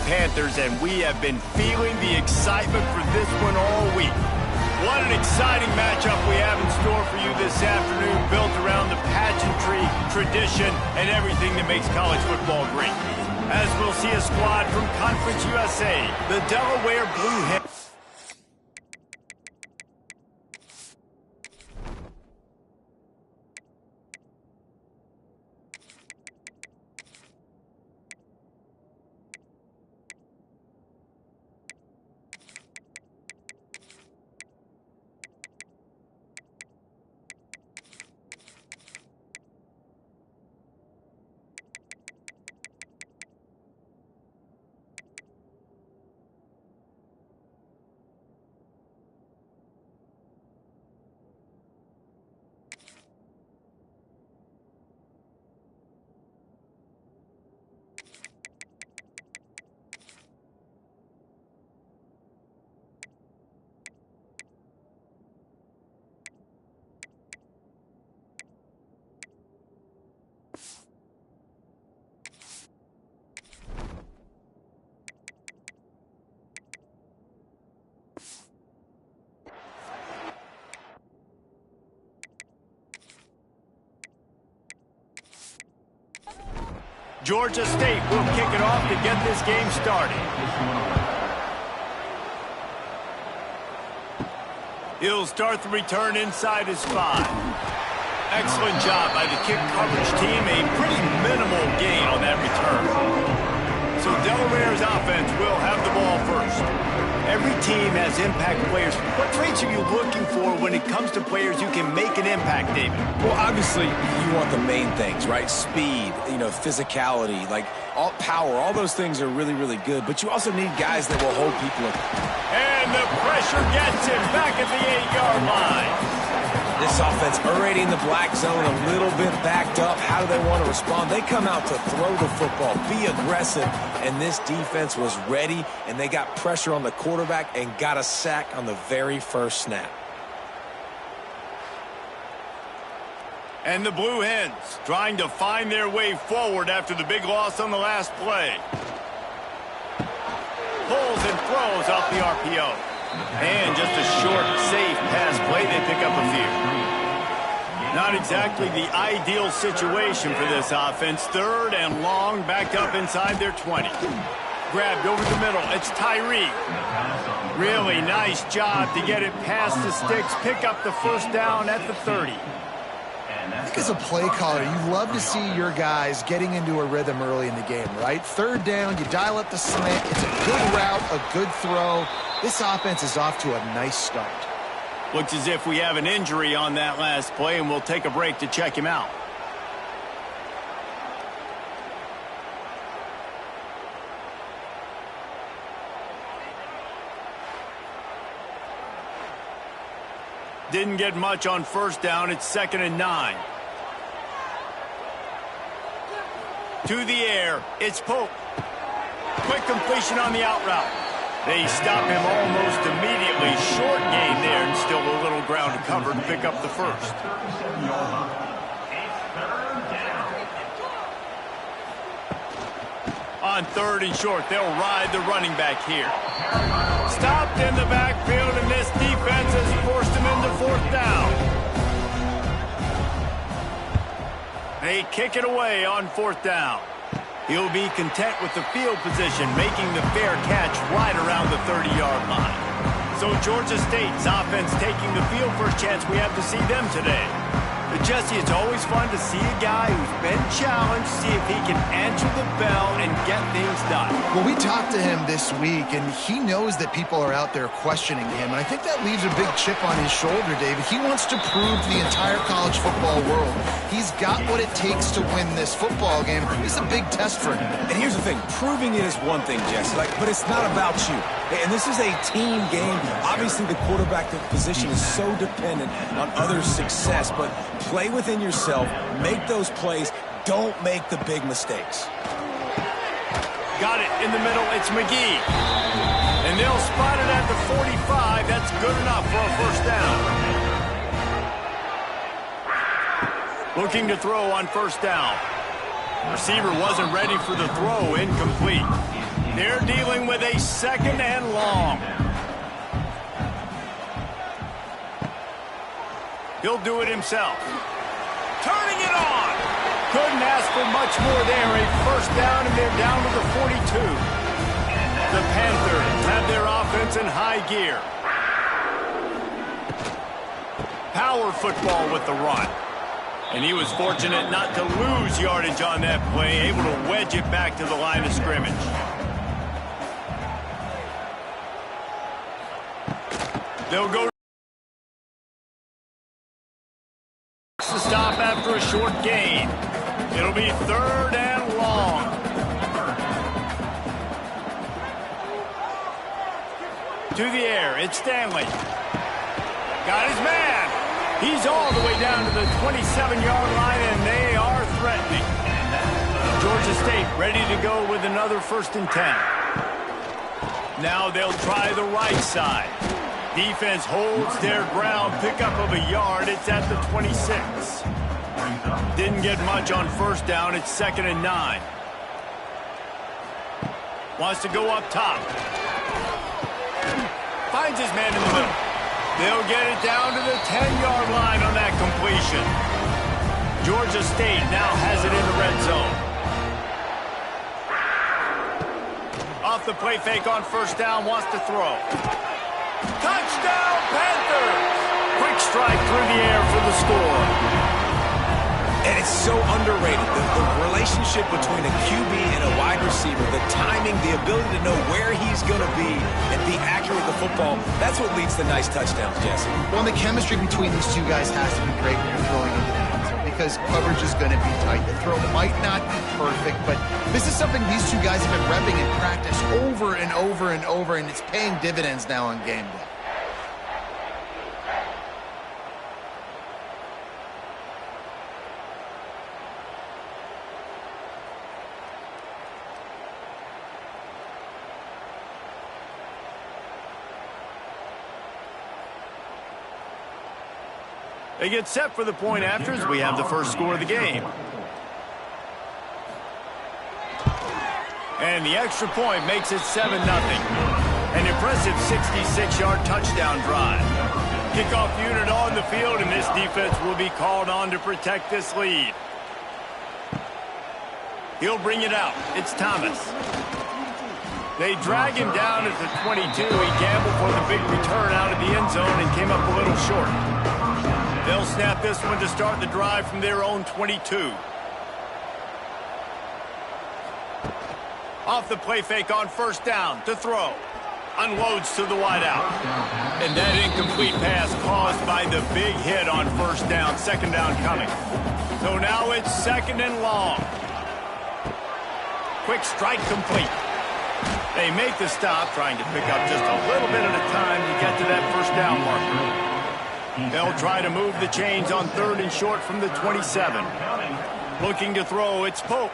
Panthers, and we have been feeling the excitement for this one all week. What an exciting matchup we have in store for you this afternoon, built around the pageantry, tradition, and everything that makes college football great. As we'll see a squad from Conference USA, the Delaware Blue Hens. Georgia State will kick it off to get this game started. He'll start the return inside his 5. Excellent job by the kick coverage team. A pretty minimal gain on that return. So Delaware's offense will have the ball first. Every team has impact players. What traits are you looking for when it comes to players who can make an impact, David? Well, obviously, you want the main things, right? Speed, physicality, like all power. All those things are really, really good. But you also need guys that will hold people up. And the pressure gets him back at the 8-yard line. This offense already in the black zone, a little bit backed up. How do they want to respond? They come out to throw the football, be aggressive, and this defense was ready, and they got pressure on the quarterback and got a sack on the very first snap. And the Blue Hens trying to find their way forward after the big loss on the last play. Pulls and throws off the RPO. And just a short, safe pass play, they pick up a few. Not exactly the ideal situation for this offense. 3rd and long, backed up inside their 20. Grabbed over the middle, it's Tyree. Really nice job to get it past the sticks, pick up the first down at the 30. I think as a play caller, you love to see your guys getting into a rhythm early in the game, right? 3rd down, you dial up the slant. It's a good route, a good throw. This offense is off to a nice start. Looks as if we have an injury on that last play, and we'll take a break to check him out. Didn't get much on first down. It's 2nd and 9. To the air. It's Pope. Quick completion on the out route. They stop him almost immediately. Short gain there, and still a little ground to cover to pick up the first. On 3rd and short, they'll ride the running back here. Stopped in the backfield, and this defense has forced him into 4th down. They kick it away on 4th down. He'll be content with the field position, making the fair catch right around the 30-yard line. So Georgia State's offense taking the field. First chance we have to see them today. But Jesse, it's always fun to see a guy who's been challenged, see if he can answer the bell and get things done. Well, we talked to him this week, and he knows that people are out there questioning him, and I think that leaves a big chip on his shoulder, David. He wants to prove to the entire college football world he's got what it takes to win this football game. It's a big test for him. And here's the thing, proving it is one thing, Jesse, but it's not about you. And this is a team game. Obviously, the quarterback position is so dependent on others' success, but play within yourself, make those plays, don't make the big mistakes. Got it in the middle, it's McGee. And they'll spot it at the 45. That's good enough for a first down. Looking to throw on first down. Receiver wasn't ready for the throw, incomplete. They're dealing with a 2nd and long. He'll do it himself. Turning it on. Couldn't ask for much more there. A 1st down, and they're down to the 42. The Panthers have their offense in high gear. Power football with the run. And he was fortunate not to lose yardage on that play, able to wedge it back to the line of scrimmage. They'll go to stop after a short gain. It'll be 3rd and long. To the air, it's Stanley. Got his man. He's all the way down to the 27-yard line, and they are threatening. Georgia State ready to go with another 1st and 10. Now they'll try the right side. Defense holds their ground, pickup of a yard. It's at the 26. Didn't get much on 1st down. It's 2nd and 9. Wants to go up top. Finds his man in the middle. They'll get it down to the 10-yard line on that completion. Georgia State now has it in the red zone. Off the play fake on 1st down, wants to throw. Touchdown, Panthers! Quick strike through the air for the score. And it's so underrated, the relationship between a QB and a wide receiver, the timing, the ability to know where he's going to be and be accurate with the football, that's what leads to nice touchdowns, Jesse. Well, the chemistry between these two guys has to be great when you're throwing into the end zone because coverage is going to be tight. The throw might not be perfect, but this is something these two guys have been repping in practice over and over and over, and it's paying dividends now on game day. They get set for the point after as we have the first score of the game. And the extra point makes it 7-0. An impressive 66-yard touchdown drive. Kickoff unit on the field, and this defense will be called on to protect this lead. He'll bring it out. It's Thomas. They drag him down at the 22. He gambled for the big return out of the end zone and came up a little short. They'll snap this one to start the drive from their own 22. Off the play fake on 1st down to throw. Unloads to the wideout. And that incomplete pass caused by the big hit on 1st down. 2nd down coming. So now it's 2nd and long. Quick strike complete. They make the stop, trying to pick up just a little bit at a time to get to that 1st down marker. They'll try to move the chains on 3rd and short from the 27. Looking to throw, it's Pope.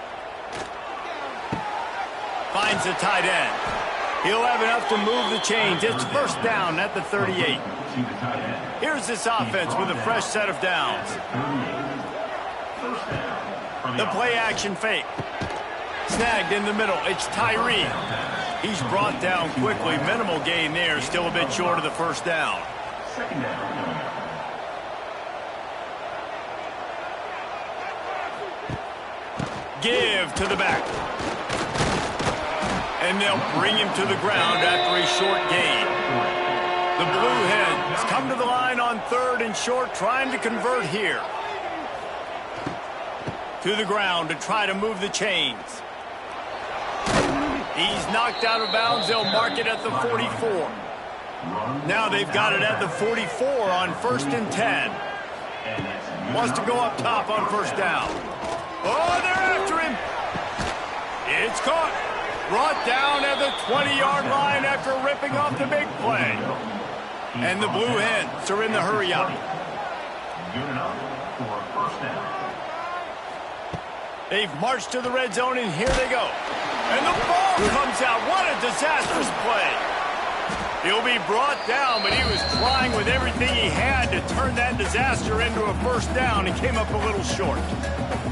Finds the tight end. He'll have enough to move the chains. It's 1st down at the 38. Here's this offense with a fresh set of downs. The play action fake. Snagged in the middle. It's Tyree. He's brought down quickly. Minimal gain there. Still a bit short of the 1st down. 2nd down. Give to the back. And they'll bring him to the ground after a short gain. The Blue Hens come to the line on 3rd and short, trying to convert here. To the ground to try to move the chains. He's knocked out of bounds. They'll mark it at the 44. Now they've got it at the 44 on 1st and 10. Wants to go up top on 1st down. Oh, they're after him. It's caught. Brought down at the 20-yard line after ripping off the big play. And the Blue Hens are in the hurry-up. Good enough for a 1st down. They've marched to the red zone, and here they go. And the ball comes out. What a disastrous play. He'll be brought down, but he was trying with everything he had to turn that disaster into a first down and came up a little short.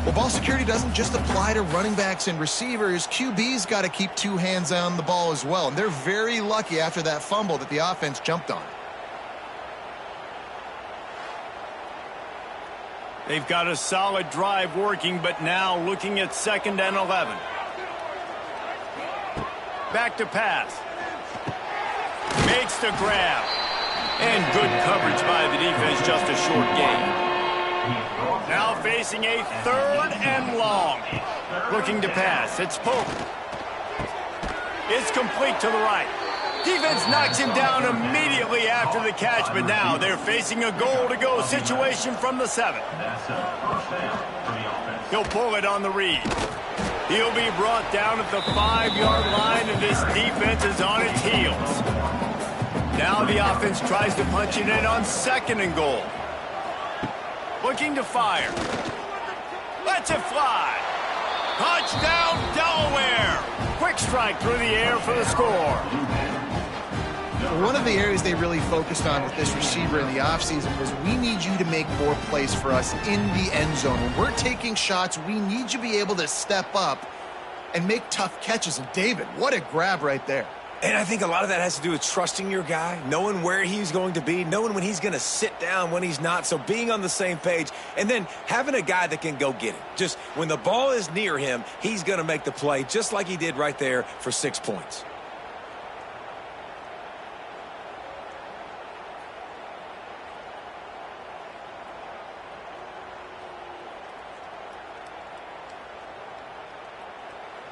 Well, ball security doesn't just apply to running backs and receivers. QB's got to keep two hands on the ball as well, and they're very lucky after that fumble that the offense jumped on. They've got a solid drive working, but now looking at 2nd and 11. Back to pass. Makes the grab. And good coverage by the defense, just a short gain. Now facing a 3rd and long. Looking to pass. It's Pope. It's complete to the right. Defense knocks him down immediately after the catch, but now they're facing a goal-to-go situation from the 7. He'll pull it on the read. He'll be brought down at the 5-yard line, and this defense is on its heels. Now the offense tries to punch it in on 2nd and goal. Looking to fire. Lets it fly. Touchdown, Delaware. Quick strike through the air for the score. One of the areas they really focused on with this receiver in the offseason was we need you to make more plays for us in the end zone. When we're taking shots, we need you to be able to step up and make tough catches. And David, what a grab right there. And I think a lot of that has to do with trusting your guy, knowing where he's going to be, knowing when he's going to sit down, when he's not. So being on the same page, and then having a guy that can go get it. Just when the ball is near him, he's going to make the play, just like he did right there for 6 points.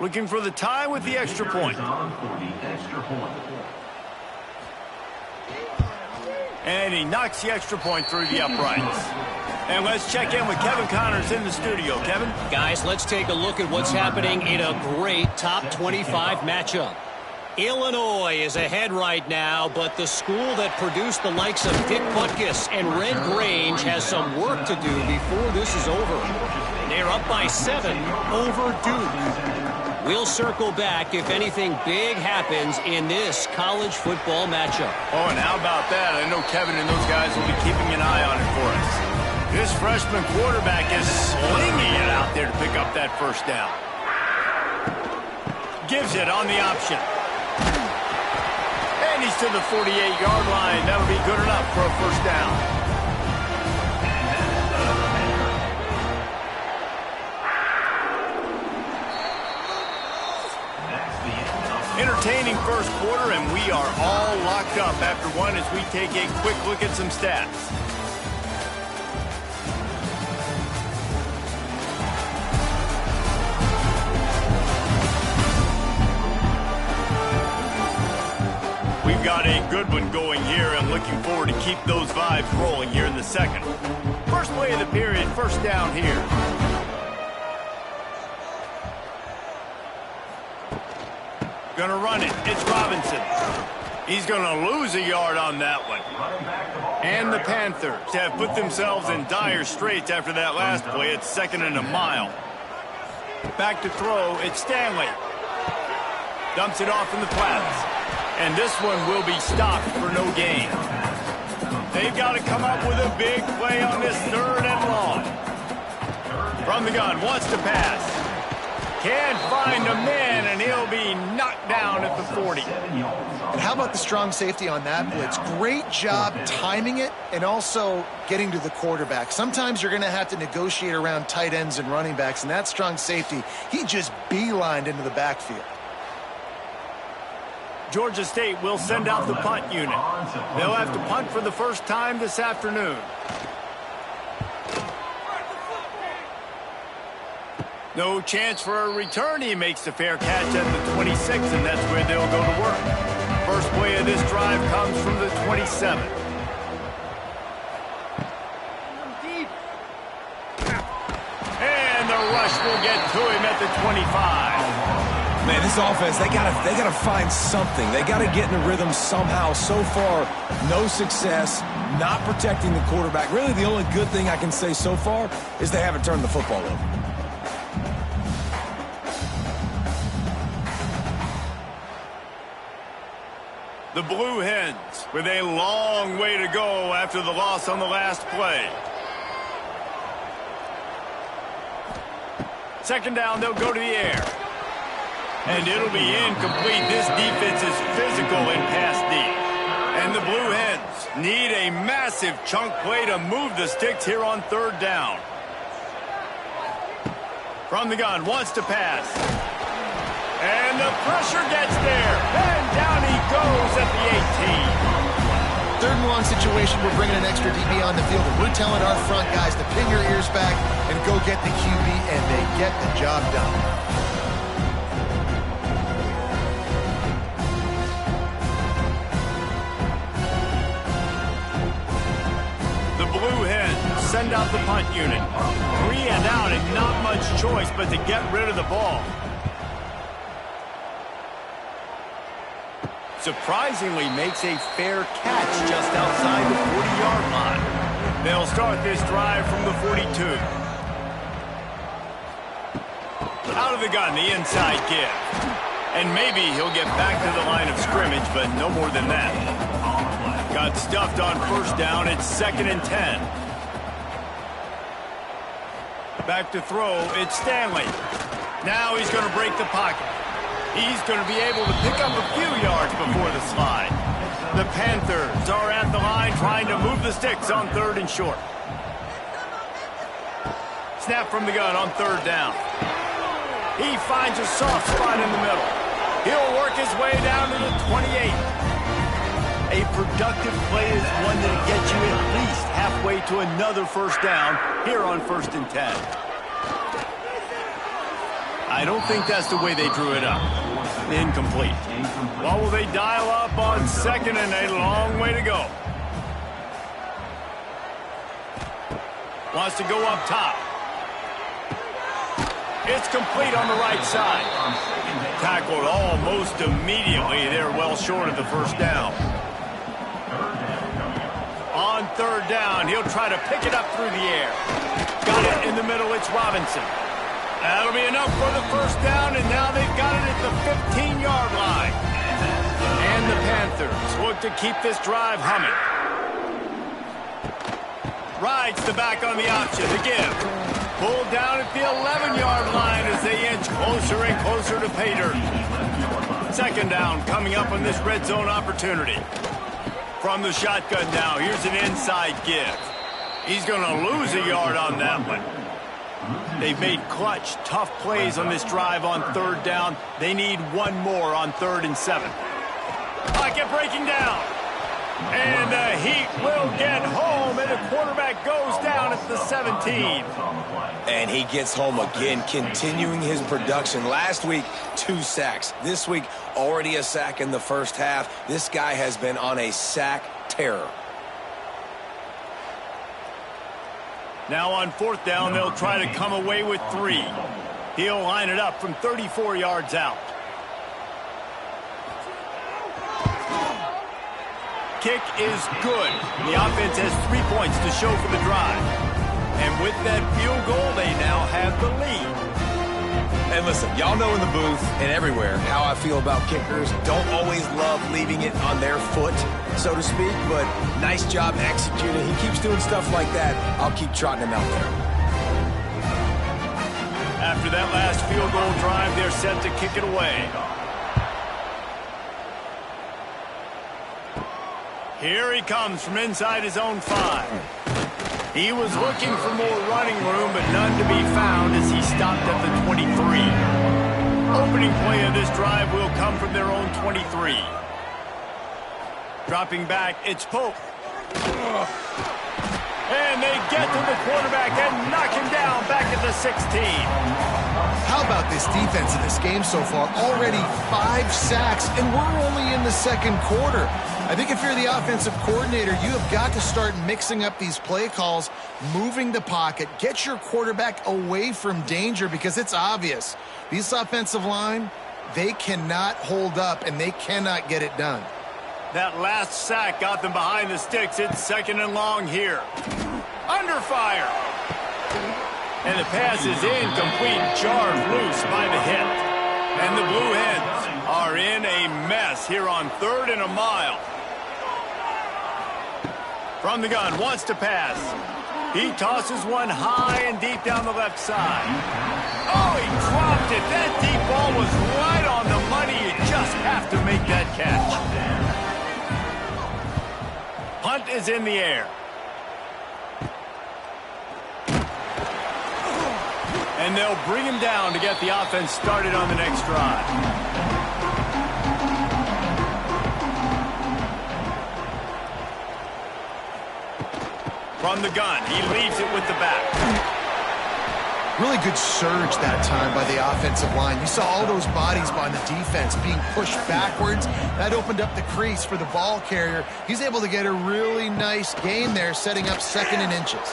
Looking for the tie with the extra point. And he knocks the extra point through the uprights. And let's check in with Kevin Connors in the studio. Kevin? Guys, let's take a look at what's happening in a great top 25 matchup. Illinois is ahead right now, but the school that produced the likes of Dick Butkus and Red Grange has some work to do before this is over. They're up by 7 over Duke. We'll circle back if anything big happens in this college football matchup. Oh, and how about that? I know Kevin and those guys will be keeping an eye on it for us. This freshman quarterback is slinging it out there to pick up that first down. Gives it on the option. And he's to the 48-yard line. That'll be good enough for a first down. Entertaining first quarter, and we are all locked up after one as we take a quick look at some stats. We've got a good one going here and looking forward to keep those vibes rolling here in the second. First play of the period, first down here. Going to run it. It's Robinson. He's going to lose a yard on that one. And the Panthers have put themselves in dire straits after that last play. It's 2nd and a mile. Back to throw. It's Stanley. Dumps it off in the flats. And this one will be stopped for no gain. They've got to come up with a big play on this 3rd and long. From the gun, wants to pass. Can't find a man, and he'll be knocked down at the 40. And how about the strong safety on that blitz? Great job timing it and also getting to the quarterback. Sometimes you're going to have to negotiate around tight ends and running backs, and that strong safety, he just beelined into the backfield. Georgia State will send out the punt unit. They'll have to punt for the first time this afternoon. No chance for a return. He makes the fair catch at the 26, and that's where they'll go to work. First play of this drive comes from the 27. And the rush will get to him at the 25. Man, this offense, they gotta find something. They gotta get in a rhythm somehow. So far, no success, not protecting the quarterback. Really, the only good thing I can say so far is they haven't turned the football over. The Blue Hens with a long way to go after the loss on the last play. Second down, they'll go to the air. And it'll be incomplete. This defense is physical in pass deep. And the Blue Hens need a massive chunk play to move the sticks here on third down. From the gun, wants to pass. And the pressure gets there. And down he goes at the 18. Third and long situation, we're bringing an extra DB on the field, and we're telling our front guys to pin your ears back and go get the QB, and they get the job done. The Blue Hens send out the punt unit. 3 and out, and not much choice but to get rid of the ball. Surprisingly makes a fair catch just outside the 40-yard line. They'll start this drive from the 42. Out of the gun, the inside give. And maybe he'll get back to the line of scrimmage, but no more than that. Got stuffed on first down. It's 2nd and 10. Back to throw. It's Stanley. Now he's going to break the pocket. He's going to be able to pick up a few yards before the slide. The Panthers are at the line trying to move the sticks on 3rd and short. Snap from the gun on 3rd down. He finds a soft spot in the middle. He'll work his way down to the 28. A productive play is one that gets you at least halfway to another first down here on 1st and 10. I don't think that's the way they drew it up. Incomplete. What will they dial up on 2nd and a long way to go? Wants to go up top. It's complete on the right side. Tackled almost immediately. They're well short of the first down. On 3rd down, he'll try to pick it up through the air. Got it in the middle. It's Robinson. That'll be enough for the first down, and now they've got it at the 15-yard line. And the Panthers look to keep this drive humming. Rides the back on the option. The give. Pulled down at the 11-yard line as they inch closer and closer to pay dirt. 2nd down coming up on this red zone opportunity. From the shotgun now, here's an inside give. He's going to lose a yard on that one. They've made clutch, tough plays on this drive on 3rd down. They need one more on 3rd and 7. Pocket breaking down. And the Heat will get home, and the quarterback goes down at the 17. And he gets home again, continuing his production. Last week, 2 sacks. This week, already a sack in the first half. This guy has been on a sack terror. Now on 4th down, they'll try to come away with 3. He'll line it up from 34 yards out. Kick is good. The offense has 3 points to show for the drive. And with that field goal, they now have the lead. And listen, y'all know in the booth and everywhere how I feel about kickers. Don't always love leaving it on their foot, so to speak, but nice job executing. He keeps doing stuff like that. I'll keep trotting him out there. After that last field goal drive, they're set to kick it away. Here he comes from inside his own 5. He was looking for more running room, but none to be found as he stopped at the 23. Opening play of this drive will come from their own 23. Dropping back, it's Pope. And they get to the quarterback and knock him down back at the 16. How about this defense in this game so far? Already 5 sacks, and we're only in the 2nd quarter. I think if you're the offensive coordinator, you have got to start mixing up these play calls, moving the pocket, get your quarterback away from danger, because it's obvious. This offensive line, they cannot hold up, and they cannot get it done. That last sack got them behind the sticks. It's 2nd and long here. Under fire. And the pass is incomplete, jarred loose by the hit. And the Blue Hens are in a mess here on 3rd and a mile. From the gun, wants to pass. He tosses one high and deep down the left side. Oh, he dropped it. That deep ball was right on the money. You just have to make that catch. Punt is in the air. And they'll bring him down to get the offense started on the next drive. From the gun, he leaves it with the back. Really good surge that time by the offensive line. You saw all those bodies by the defense being pushed backwards. That opened up the crease for the ball carrier. He's able to get a really nice gain there, setting up 2nd and inches.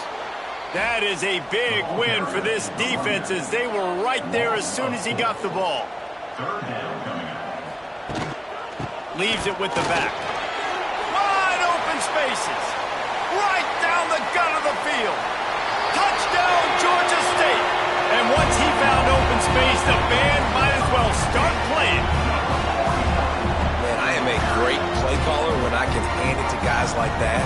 That is a big win for this defense as they were right there as soon as he got the ball. 3rd down coming up. Leaves it with the back. Wide open spaces. Right down the gut of the field. Touchdown, Georgia State. And once he found open space, the band might as well start playing. Man, I am a great play caller when I can hand it to guys like that.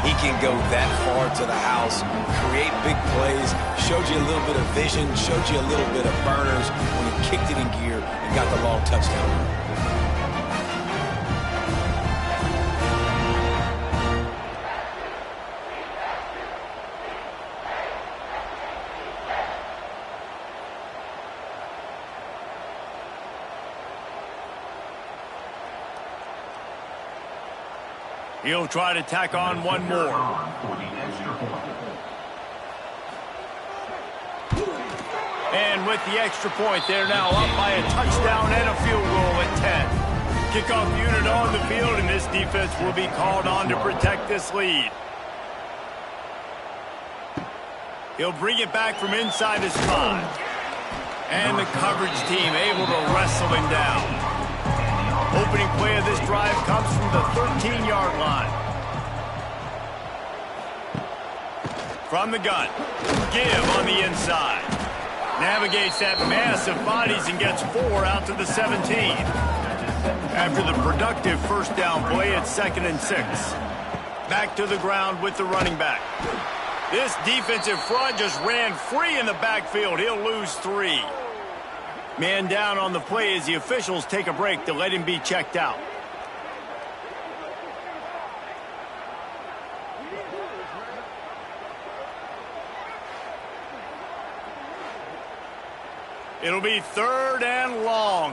He can go that far to the house, create big plays, showed you a little bit of vision, showed you a little bit of burners when he kicked it in gear and got the long touchdown. He'll try to tack on one more. For the extra point. And with the extra point, they're now up by a touchdown and a field goal at 10. Kickoff unit on the field, and this defense will be called on to protect this lead. He'll bring it back from inside his 5. And the coverage team able to wrestle him down. Opening play of this drive comes from the 13-yard line. From the gun, give on the inside. Navigates that mass of bodies and gets 4 out to the 17. After the productive first down play, it's 2nd and 6. Back to the ground with the running back. This defensive front just ran free in the backfield. He'll lose 3. Man down on the play as the officials take a break to let him be checked out. It'll be 3rd and long.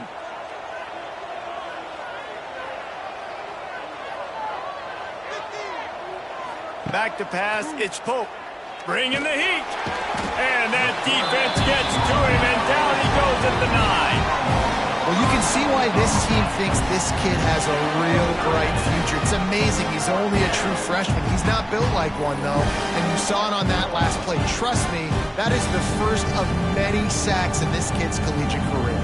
Back to pass, it's Pope. Bringing the heat. And that defense gets to him, and down he goes at the 9. Well, you can see why this team thinks this kid has a real bright future. It's amazing. He's only a true freshman. He's not built like one, though. And you saw it on that last play. Trust me, that is the first of many sacks in this kid's collegiate career.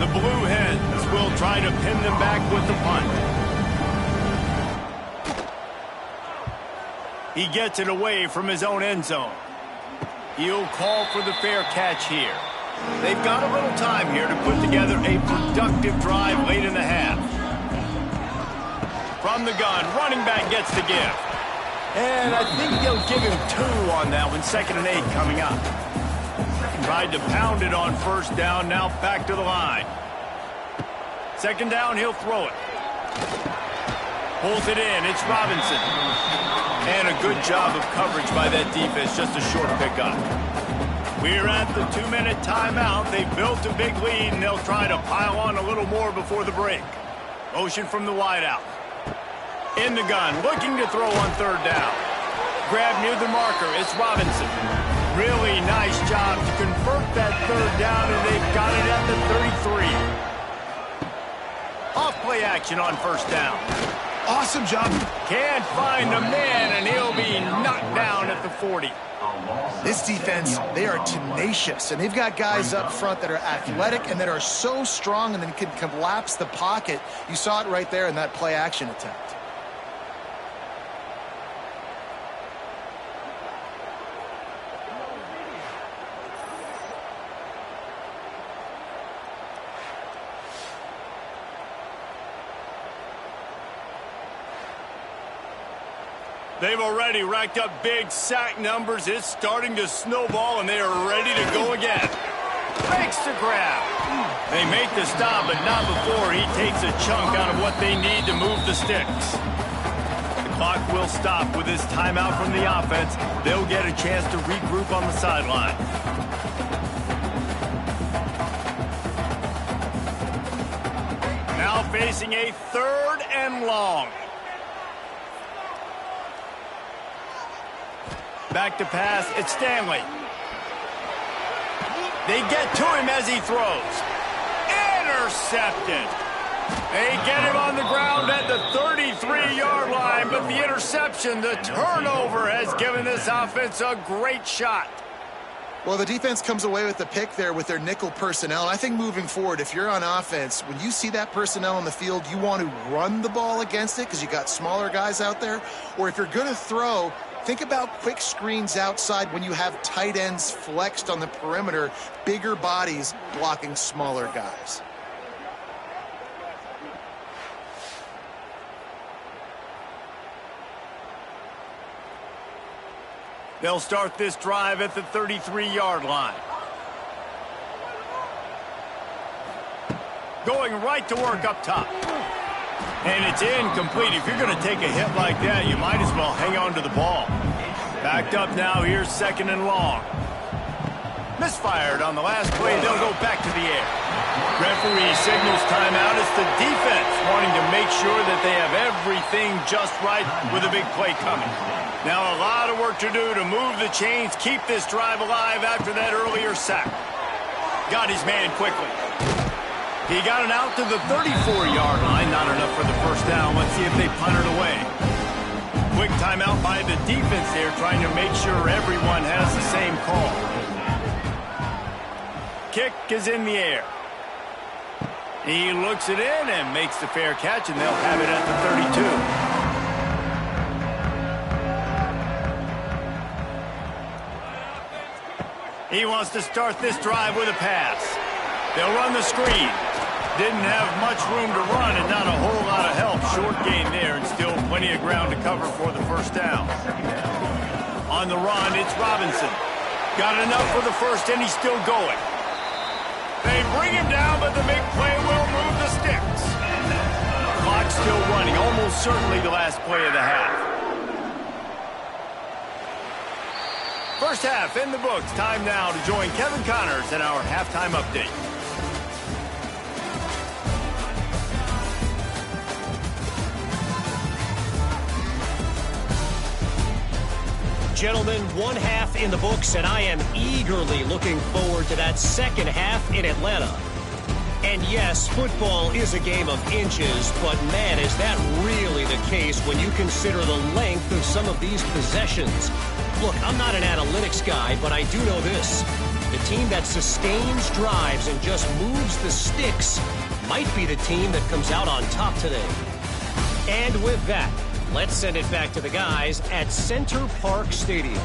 The Blue Hens will try to pin them back with the punt. He gets it away from his own end zone. He'll call for the fair catch here. They've got a little time here to put together a productive drive late in the half. From the gun, running back gets the give. And I think they'll give him 2 on that one, 2nd and 8 coming up. Tried to pound it on first down, now back to the line. 2nd down, he'll throw it. Pulls it in, it's Robinson. And a good job of coverage by that defense, just a short pickup. We're at the 2-minute timeout. They've built a big lead, and they'll try to pile on a little more before the break. Motion from the wideout. In the gun, looking to throw on 3rd down. Grab near the marker, it's Robinson. Really nice job to convert that 3rd down, and they've got it at the 33. Off play action on first down. Awesome job. Can't find the man, and he'll be knocked down at the 40. This defense, they are tenacious, and they've got guys up front that are athletic and that are so strong and then can collapse the pocket. You saw it right there in that play action attempt. They've already racked up big sack numbers. It's starting to snowball, and they are ready to go again. Makes the grab. They make the stop, but not before he takes a chunk out of what they need to move the sticks. The clock will stop with this timeout from the offense. They'll get a chance to regroup on the sideline. Now facing a 3rd and long. Back to pass, it's Stanley. They get to him as he throws. Intercepted. They get him on the ground at the 33-yard line, but the interception, the turnover, has given this offense a great shot. Well, the defense comes away with the pick there with their nickel personnel. And I think moving forward, if you're on offense, when you see that personnel on the field, you want to run the ball against it because you got smaller guys out there. Or if you're going to throw, think about quick screens outside when you have tight ends flexed on the perimeter, bigger bodies blocking smaller guys. They'll start this drive at the 33-yard line. Going right to work up top. And it's incomplete. If you're going to take a hit like that, you might as well hang on to the ball. Backed up now. Here's 2nd and long. Misfired on the last play. They'll go back to the air. Referee signals timeout. It's the defense wanting to make sure that they have everything just right with a big play coming. Now a lot of work to do to move the chains, keep this drive alive after that earlier sack. Got his man quickly. He got it out to the 34-yard line. Not enough for the first down. Let's see if they punt it away. Quick timeout by the defense there, trying to make sure everyone has the same call. Kick is in the air. He looks it in and makes the fair catch, and they'll have it at the 32. He wants to start this drive with a pass. They'll run the screen. Didn't have much room to run and not a whole lot of help. Short gain there and still plenty of ground to cover for the first down. On the run, it's Robinson. Got enough for the first, and he's still going. They bring him down, but the big play will move the sticks. Clock still running, almost certainly the last play of the half. First half in the books. Time now to join Kevin Connors in our halftime update. Gentlemen, 1 half in the books, and I am eagerly looking forward to that second half in Atlanta. And yes, football is a game of inches, but man, is that really the case when you consider the length of some of these possessions. Look, I'm not an analytics guy, but I do know this. The team that sustains drives and just moves the sticks might be the team that comes out on top today. And with that, let's send it back to the guys at Center Park Stadium.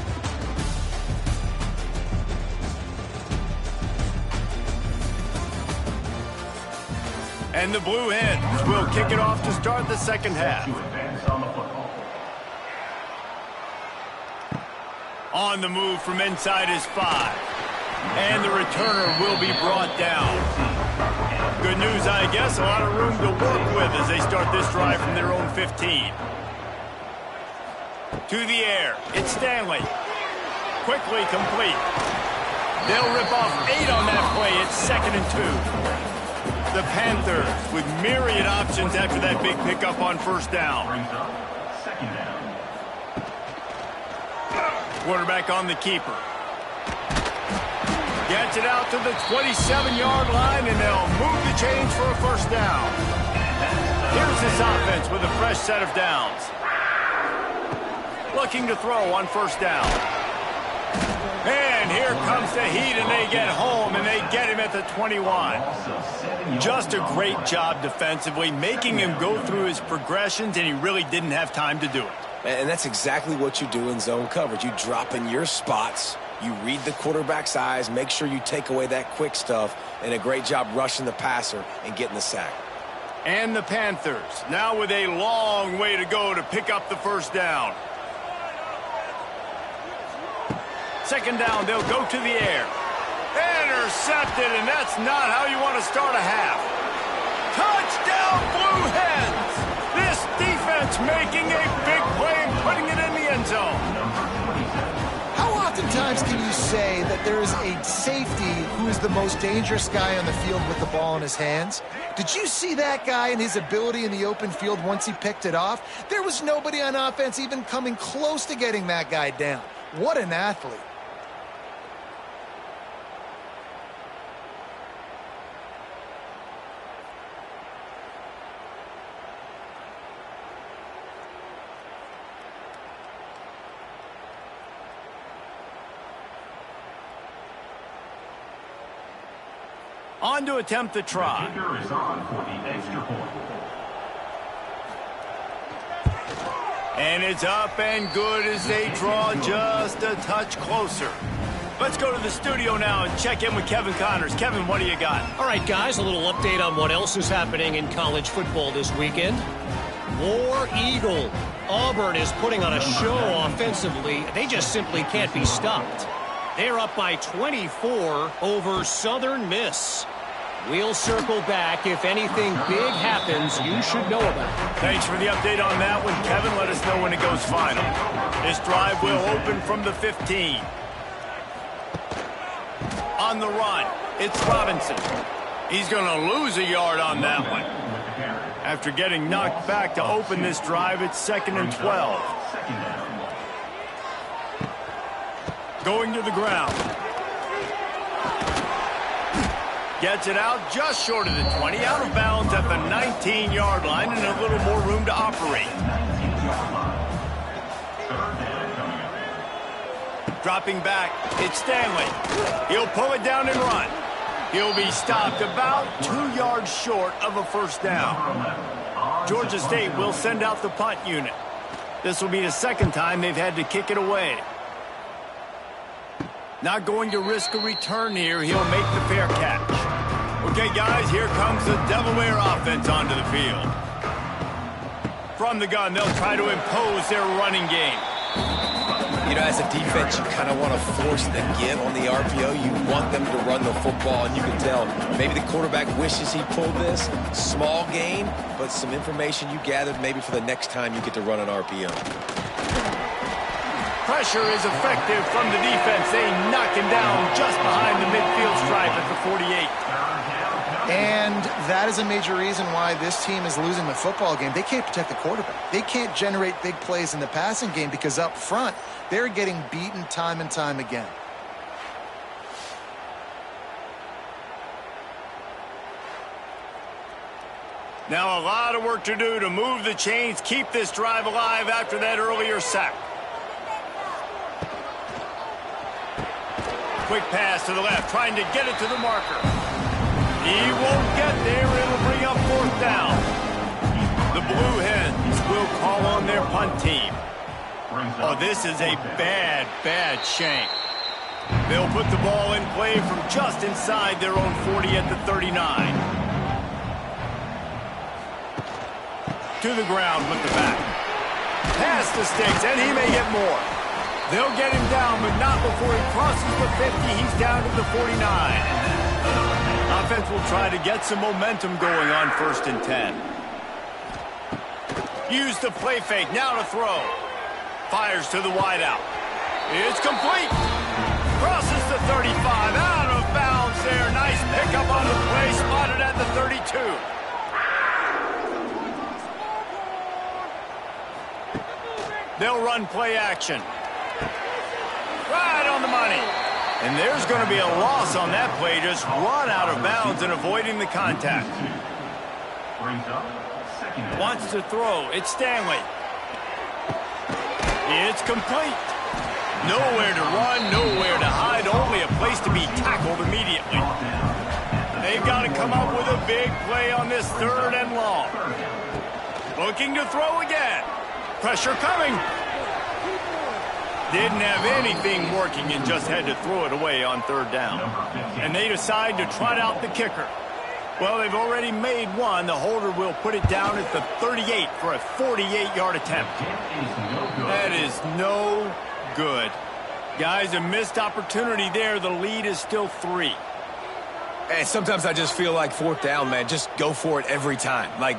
And the Blue Hens will kick it off to start the second half. On the move from inside his 5. And the returner will be brought down. Good news, I guess. A lot of room to work with as they start this drive from their own 15. To the air. It's Stanley. Quickly complete. They'll rip off 8 on that play. It's 2nd and 2. The Panthers with myriad options after that big pickup on first down. Quarterback on the keeper. Gets it out to the 27-yard line, and they'll move the chains for a first down. Here's this offense with a fresh set of downs. Looking to throw on first down. And here comes the heat, and they get home, and they get him at the 21. Just a great job defensively, making him go through his progressions, and he really didn't have time to do it. And that's exactly what you do in zone coverage. You drop in your spots, you read the quarterback's eyes, make sure you take away that quick stuff, and a great job rushing the passer and getting the sack. And the Panthers, now with a long way to go to pick up the first down. Second down, they'll go to the air. Intercepted, and that's not how you want to start a half. Touchdown, Blue Hens! This defense making a big play and putting it in the end zone. How oftentimes can you say that there is a safety who is the most dangerous guy on the field with the ball in his hands? Did you see that guy and his ability in the open field once he picked it off? There was nobody on offense even coming close to getting that guy down. What an athlete. On to attempt the try. The kicker is on for the extra point. And it's up and good as they draw just a touch closer. Let's go to the studio now and check in with Kevin Connors. Kevin, what do you got? All right, guys, a little update on what else is happening in college football this weekend. War Eagle. Auburn is putting on a show offensively. They just simply can't be stopped. They're up by 24 over Southern Miss. We'll circle back. If anything big happens, you should know about it. Thanks for the update on that one, Kevin. Let us know when it goes final. This drive will open from the 15. On the run, it's Robinson. He's going to lose a yard on that one. After getting knocked back to open this drive, it's 2nd and 12. Going to the ground. Gets it out just short of the 20, out of bounds at the 19-yard line, and a little more room to operate. Dropping back, it's Stanley. He'll pull it down and run. He'll be stopped about 2 yards short of a first down. Georgia State will send out the punt unit. This will be the second time they've had to kick it away. Not going to risk a return here. He'll make the fair catch. Okay, guys, here comes the Delaware offense onto the field. From the gun, they'll try to impose their running game. You know, as a defense, you kind of want to force the give on the RPO. You want them to run the football, and you can tell maybe the quarterback wishes he pulled this. Small gain, but some information you gathered maybe for the next time you get to run an RPO. Pressure is effective from the defense. They knock him down just behind the midfield stripe at the 48. And that is a major reason why this team is losing the football game. They can't protect the quarterback. They can't generate big plays in the passing game because up front, they're getting beaten time and time again. Now a lot of work to do to move the chains, keep this drive alive after that earlier sack. Quick pass to the left, trying to get it to the marker. He won't get there. It'll bring up fourth down. The Blue Hens will call on their punt team. Oh, this is a bad, bad shank. They'll put the ball in play from just inside their own 40 at the 39. To the ground with the back. Past the sticks, and he may get more. They'll get him down, but not before he crosses the 50. He's down to the 49. Offense will try to get some momentum going on 1st and 10. Use the play fake, now to throw. Fires to the wideout. It's complete. Crosses the 35, out of bounds there. Nice pickup on the play, spotted at the 32. They'll run play action. Right on the money. And there's going to be a loss on that play. Just run out of bounds and avoiding the contact. Wants to throw. It's Stanley. It's complete. Nowhere to run, nowhere to hide. Only a place to be tackled immediately. They've got to come up with a big play on this 3rd and long. Looking to throw again. Pressure coming. Didn't have anything working and just had to throw it away on 3rd down. And they decide to trot out the kicker. Well, they've already made one. The holder will put it down at the 38 for a 48-yard attempt. That is no good. Guys, a missed opportunity there. The lead is still 3. And sometimes I just feel like 4th down, man. Just go for it every time. Like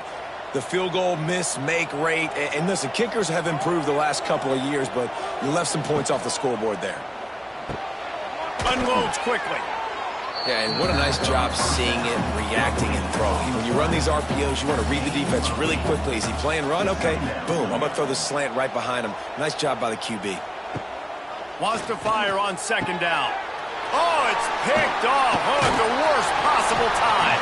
the field goal miss-make rate. And listen, kickers have improved the last couple of years, but you left some points off the scoreboard there. Unloads quickly. Yeah, and what a nice job seeing it, reacting, and throwing. When you run these RPOs, you want to read the defense really quickly. Is he playing run? Okay, boom. I'm going to throw this slant right behind him. Nice job by the QB. Wants to fire on 2nd down. Oh, it's picked off. Oh, at the worst possible time.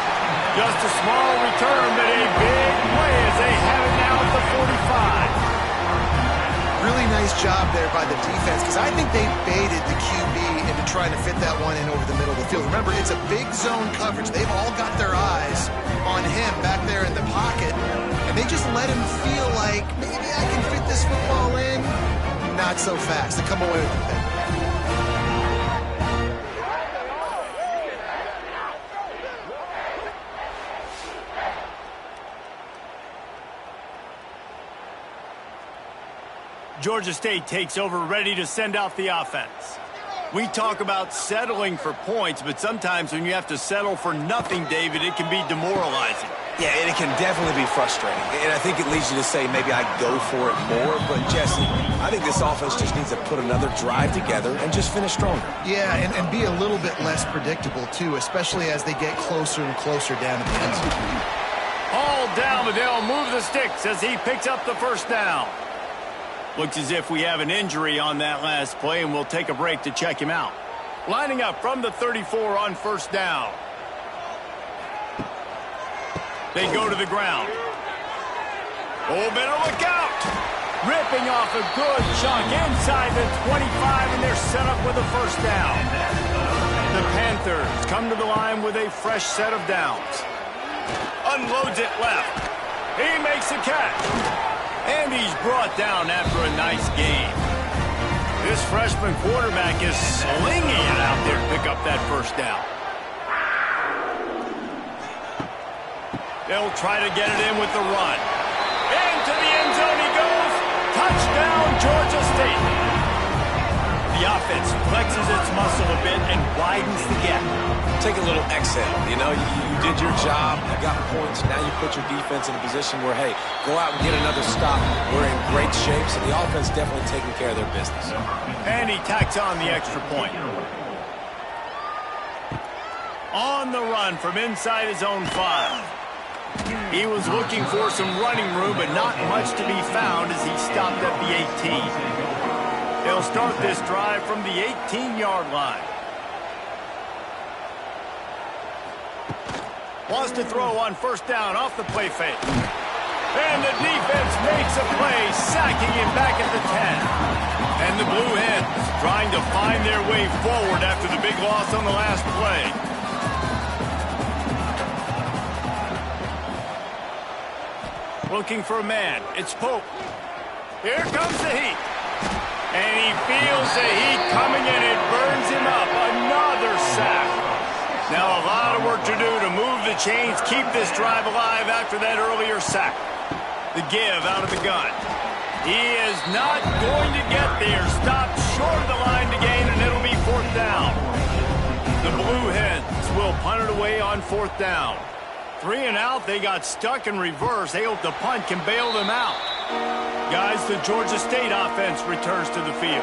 Just a small return, but a big play as they have it now at the 45. Really nice job there by the defense, because I think they baited the QB into trying to fit that one in over the middle of the field. Remember, it's a big zone coverage. They've all got their eyes on him back there in the pocket, and they just let him feel like, maybe I can fit this football in. Not so fast. They come away with the pick. Georgia State takes over, ready to send out the offense. We talk about settling for points, but sometimes when you have to settle for nothing, David, it can be demoralizing. Yeah, and it can definitely be frustrating. And I think it leads you to say maybe I go for it more. But, Jesse, I think this offense just needs to put another drive together and just finish stronger. Yeah, and be a little bit less predictable, too, especially as they get closer and closer down to the end zone. All down, but they'll move the sticks as he picks up the 1st down. Looks as if we have an injury on that last play, and we'll take a break to check him out. Lining up from the 34 on 1st down. They go to the ground. Oh, better look out. Ripping off a good chunk inside the 25, and they're set up with a 1st down. The Panthers come to the line with a fresh set of downs. Unloads it left. He makes a catch. And he's brought down after a nice game. This freshman quarterback is slinging it out there to pick up that 1st down. They'll try to get it in with the run. Into the end zone he goes. Touchdown, Georgia State. The offense flexes its muscle a bit and widens the gap. Take a little exhale. You know, you did your job. You got points. Now you put your defense in a position where, hey, go out and get another stop. We're in great shape, so the offense definitely taking care of their business. And he tacks on the extra point. On the run from inside his own 5. He was looking for some running room, but not much to be found as he stopped at the 18. They'll start this drive from the 18-yard line. Wants to throw on 1st down off the play fake. And the defense makes a play, sacking him back at the 10. And the Blue Hens trying to find their way forward after the big loss on the last play. Looking for a man. It's Pope. Here comes the heat. And he feels the heat coming and it burns him up. Another sack. Now a lot of work to do to move the chains, keep this drive alive after that earlier sack. The give out of the gun. He is not going to get there. Stopped short of the line to gain, and it'll be 4th down. The Blue Hens will punt it away on 4th down. 3 and out, they got stuck in reverse. They hope the punt can bail them out. Guys, the Georgia State offense returns to the field.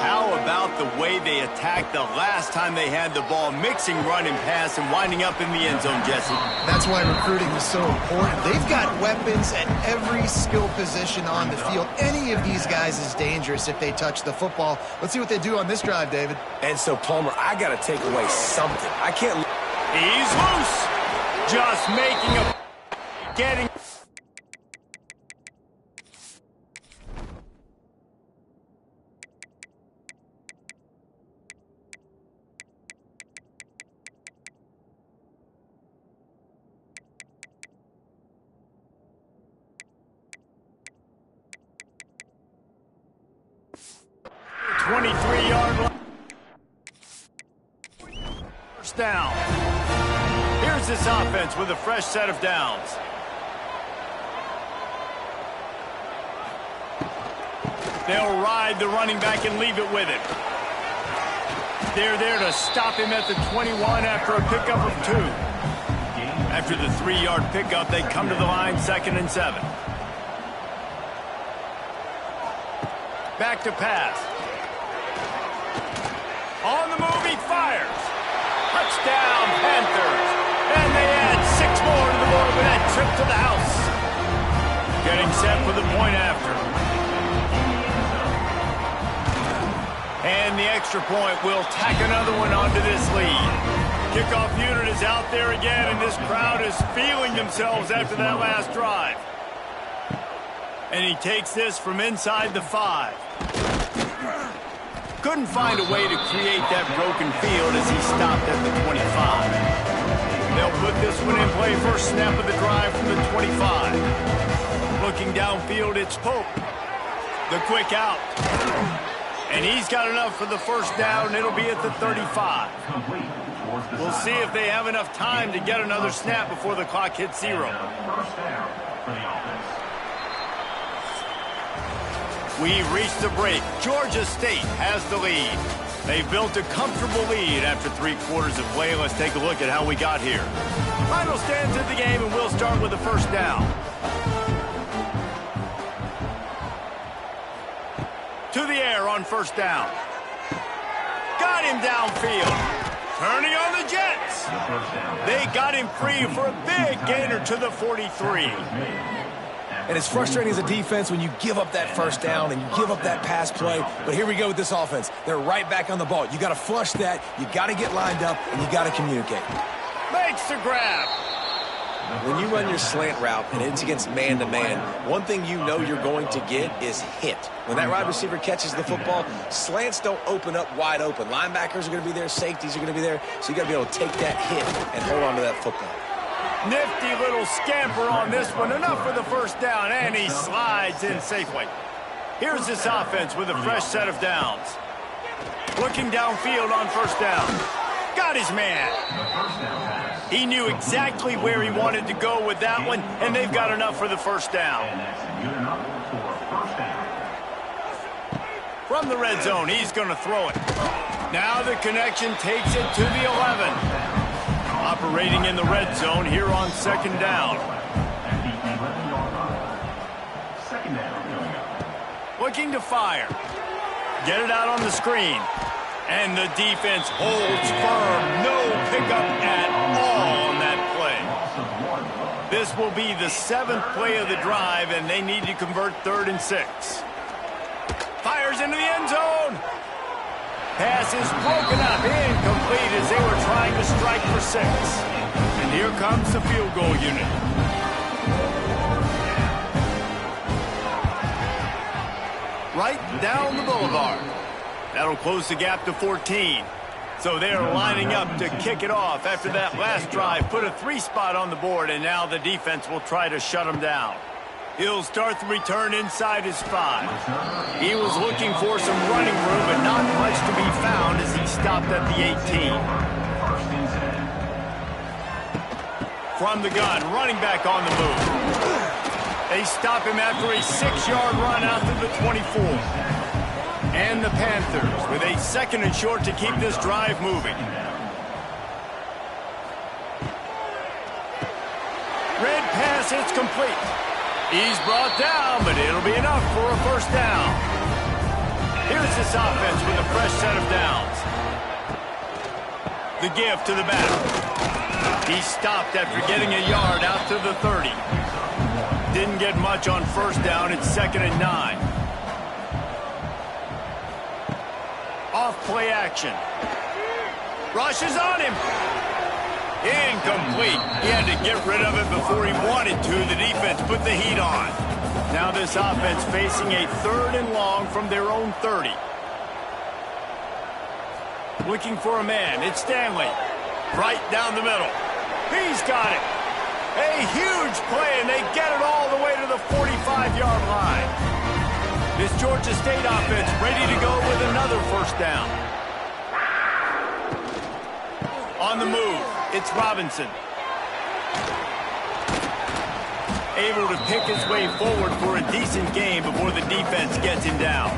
How about the way they attacked the last time they had the ball, mixing run and pass and winding up in the end zone, Jesse? That's why recruiting is so important. They've got weapons at every skill position on the field. Any of these guys is dangerous if they touch the football. Let's see what they do on this drive, David. And so, Palmer, I got to take away something. I can't... He's loose. Just making a... Getting... ...23-yard line. 1st down. Here's this offense with a fresh set of downs. They'll ride the running back and leave it with him. They're there to stop him at the 21 after a pickup of 2. After the 3-yard pickup, they come to the line 2nd and 7. Back to pass. On the move, he fires. Touchdown, Panthers. And they add 6 more to the board with that trip to the house. Getting set for the point after. And the extra point will tack another one onto this lead. Kickoff unit is out there again, and this crowd is feeling themselves after that last drive. And he takes this from inside the 5. Couldn't find a way to create that broken field as he stopped at the 25. They'll put this one in play first snap of the drive from the 25. Looking downfield, it's Pope. The quick out. And he's got enough for the first down. It'll be at the 35. We'll see if they have enough time to get another snap before the clock hits 0. We've reached the break. Georgia State has the lead. They've built a comfortable lead after 3 quarters of play. Let's take a look at how we got here. Final stands of the game, and we'll start with the first down. To the air on first down. Got him downfield. Turning on the Jets. They got him free for a big gainer to the 43. And it's frustrating as a defense when you give up that first down and you give up that pass play. But here we go with this offense. They're right back on the ball. You got to flush that. You got to get lined up, and you got to communicate. Makes the grab. When you run your slant route and it's against man-to-man, one thing you know you're going to get is hit. When that wide receiver catches the football, slants don't open up wide open. Linebackers are going to be there. Safeties are going to be there. So you got to be able to take that hit and hold on to that football. Nifty little scamper on this one. Enough for the first down, and he slides in safely. Here's this offense with a fresh set of downs. Looking downfield on first down. Got his man. He knew exactly where he wanted to go with that one, and they've got enough for the first down. From the red zone, he's going to throw it. Now the connection takes it to the 11. Operating in the red zone here on second down. Looking to fire. Get it out on the screen. And the defense holds firm. No pickup at all on that play. This will be the 7th play of the drive, and they need to convert 3rd and 6. Fires into the end zone. Pass is broken up, incomplete as they were trying to strike for 6. And here comes the field goal unit. Right down the boulevard. That'll close the gap to 14. So they're lining up to kick it off after that last drive. Put a 3 spot on the board, and now the defense will try to shut them down. He'll start the return inside his 5. He was looking for some running room, but not much to be found as he stopped at the 18. From the gun, running back on the move. They stop him after a 6-yard run out to the 24. And the Panthers with a 2nd and short to keep this drive moving. Red pass, it's complete. He's brought down, but it'll be enough for a first down. Here's this offense with a fresh set of downs. The give to the back. He stopped after getting a yard out to the 30. Didn't get much on first down. It's 2nd and 9. Off play action. Rushes on him. Incomplete. He had to get rid of it before he wanted to. The defense put the heat on. Now this offense facing a 3rd and long from their own 30. Looking for a man. It's Stanley. Right down the middle. He's got it. A huge play, and they get it all the way to the 45-yard line. This Georgia State offense ready to go with another first down. On the move, it's Robinson. Able to pick his way forward for a decent game before the defense gets him down.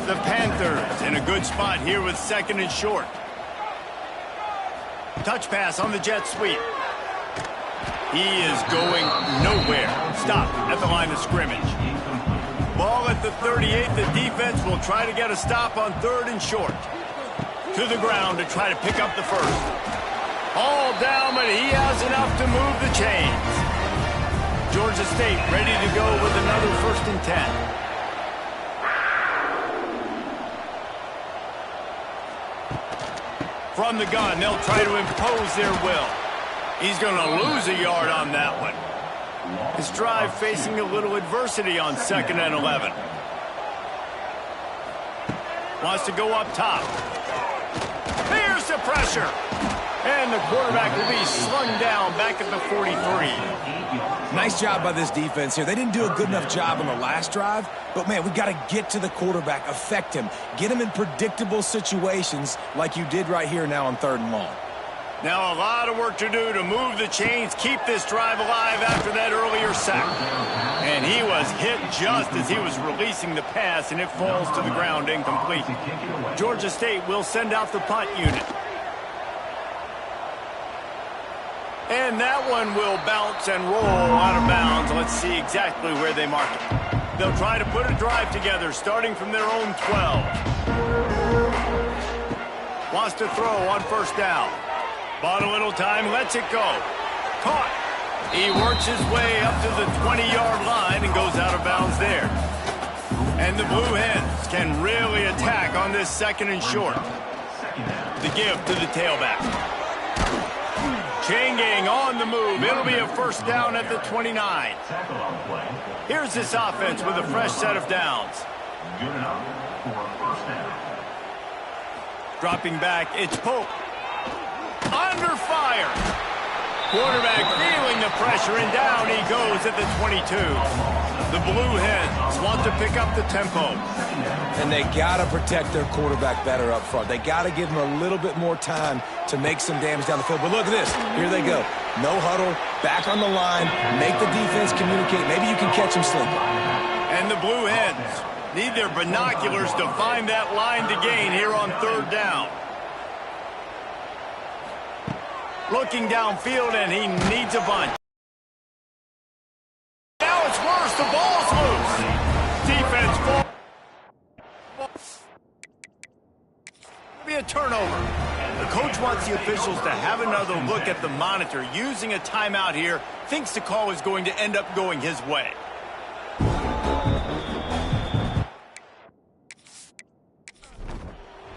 The Panthers in a good spot here with second and short. Touch pass on the jet sweep. He is going nowhere. Stop at the line of scrimmage. Ball at the 38. The defense will try to get a stop on third and short. To the ground to try to pick up the first. All down, but he has enough to move the chains. Georgia State ready to go with another 1st and 10. From the gun, they'll try to impose their will. He's going to lose a yard on that one. His drive facing a little adversity on 2nd and 11. Wants to go up top. Here's the pressure. And the quarterback will be slung down back at the 43. Nice job by this defense here. They didn't do a good enough job on the last drive, but, man, we got to get to the quarterback, affect him, get him in predictable situations like you did right here now on 3rd and long. Now a lot of work to do to move the chains, keep this drive alive after that earlier sack. And he was hit just as he was releasing the pass, and it falls to the ground incomplete. Georgia State will send out the punt unit. And that one will bounce and roll out of bounds. Let's see exactly where they mark it. They'll try to put a drive together starting from their own 12. Wants to throw on 1st down. Bought a little time, lets it go. Caught. He works his way up to the 20-yard line and goes out of bounds there. And the Blue Hens can really attack on this 2nd and short. The give to the tailback. Chain gang on the move. It'll be a 1st down at the 29. Here's this offense with a fresh set of downs. Good enough for a 1st down. Dropping back, it's Pope. Under fire. Quarterback feeling the pressure, and down he goes at the 22. The Blue Hens want to pick up the tempo. And they got to protect their quarterback better up front. They got to give him a little bit more time to make some damage down the field. But look at this. Here they go. No huddle, back on the line, make the defense communicate. Maybe you can catch him sleeping. And the Blue Hens need their binoculars to find that line to gain here on 3rd down. Looking downfield, and he needs a bunch. Now it's worse. The ball's loose. Defense ball. Be a turnover. The coach wants the officials to have another look at the monitor. Using a timeout here, thinks the call is going to end up going his way.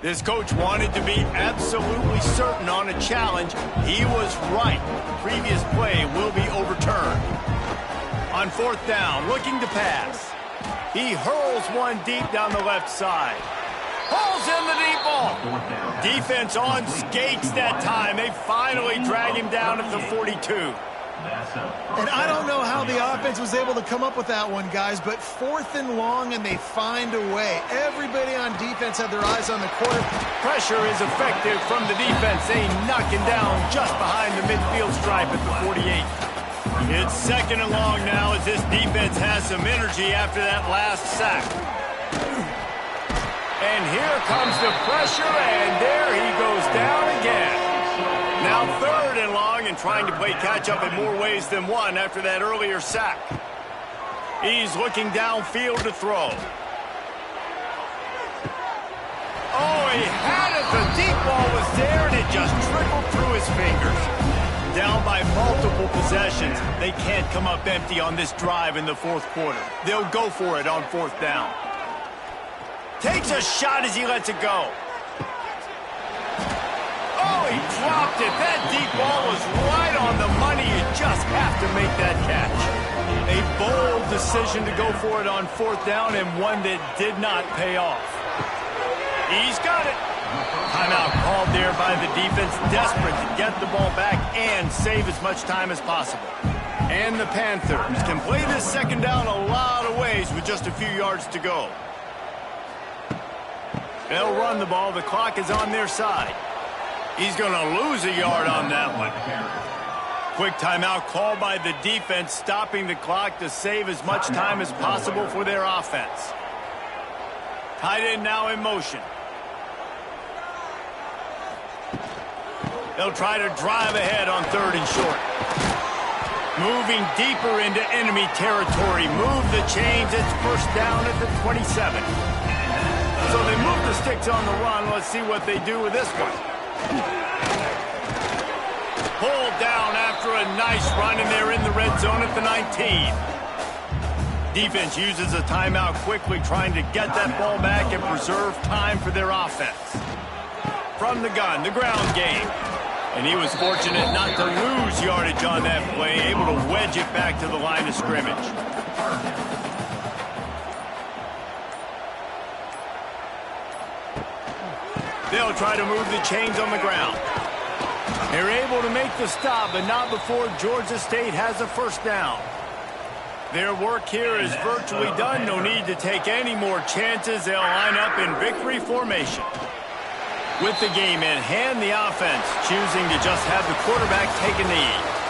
This coach wanted to be absolutely certain on a challenge. He was right. The previous play will be overturned. On 4th down, looking to pass. He hurls one deep down the left side. Pulls in the deep ball. Defense on skates that time. They finally drag him down at the 42. And I don't know how the offense was able to come up with that one, guys, but 4th and long, and they find a way. Everybody on defense had their eyes on the quarter. Pressure is effective from the defense. They knock him down just behind the midfield stripe at the 48. It's 2nd and long now as this defense has some energy after that last sack. And here comes the pressure, and there he goes down again. Now 3rd and long, and trying to play catch-up in more ways than one after that earlier sack. He's looking downfield to throw. Oh, he had it. The deep ball was there, and it just trickled through his fingers. Down by multiple possessions. They can't come up empty on this drive in the 4th quarter. They'll go for it on 4th down. Takes a shot as he lets it go. Oh, he dropped it. That deep ball was right on the money. You just have to make that catch. A bold decision to go for it on 4th down, and one that did not pay off. He's got it. Timeout called there by the defense, desperate to get the ball back and save as much time as possible. And the Panthers can play this 2nd down a lot of ways with just a few yards to go. They'll run the ball. The clock is on their side. He's going to lose a yard on that one. Quick timeout called by the defense, stopping the clock to save as much time as possible for their offense. Tight end now in motion. They'll try to drive ahead on 3rd and short. Moving deeper into enemy territory. Move the chains. It's first down at the 27. So they move the sticks on the run. Let's see what they do with this one. Pulled down after a nice run, and they're in the red zone at the 19. Defense uses a timeout quickly, trying to get that ball back and preserve time for their offense. From the gun, the ground game. And he was fortunate not to lose yardage on that play, able to wedge it back to the line of scrimmage. They'll try to move the chains on the ground. They're able to make the stop, but not before Georgia State has a first down. Their work here is virtually done. No need to take any more chances. They'll line up in victory formation. With the game in hand, the offense choosing to just have the quarterback take a knee.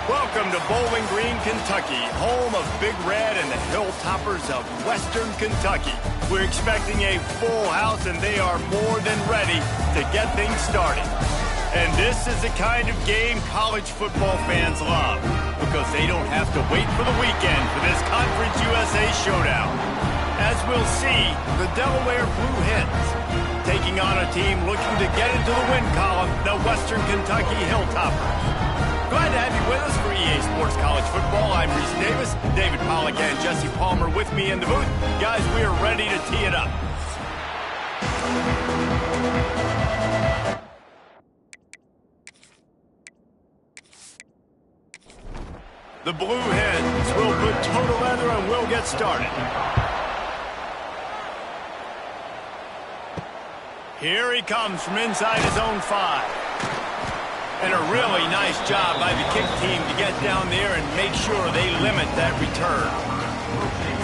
Welcome to Bowling Green, Kentucky, home of Big Red and the Hilltoppers of Western Kentucky. We're expecting a full house, and they are more than ready to get things started. And this is the kind of game college football fans love, because they don't have to wait for the weekend for this Conference USA showdown. As we'll see, the Delaware Blue Hens taking on a team looking to get into the win column, the Western Kentucky Hilltoppers. Glad to have you with us for EA Sports College Football. I'm Reese Davis, David Pollack, and Jesse Palmer with me in the booth. Guys, we are ready to tee it up. The Blue Hens will put total leather and we'll get started. Here he comes from inside his own 5. And a really nice job by the kick team to get down there and make sure they limit that return.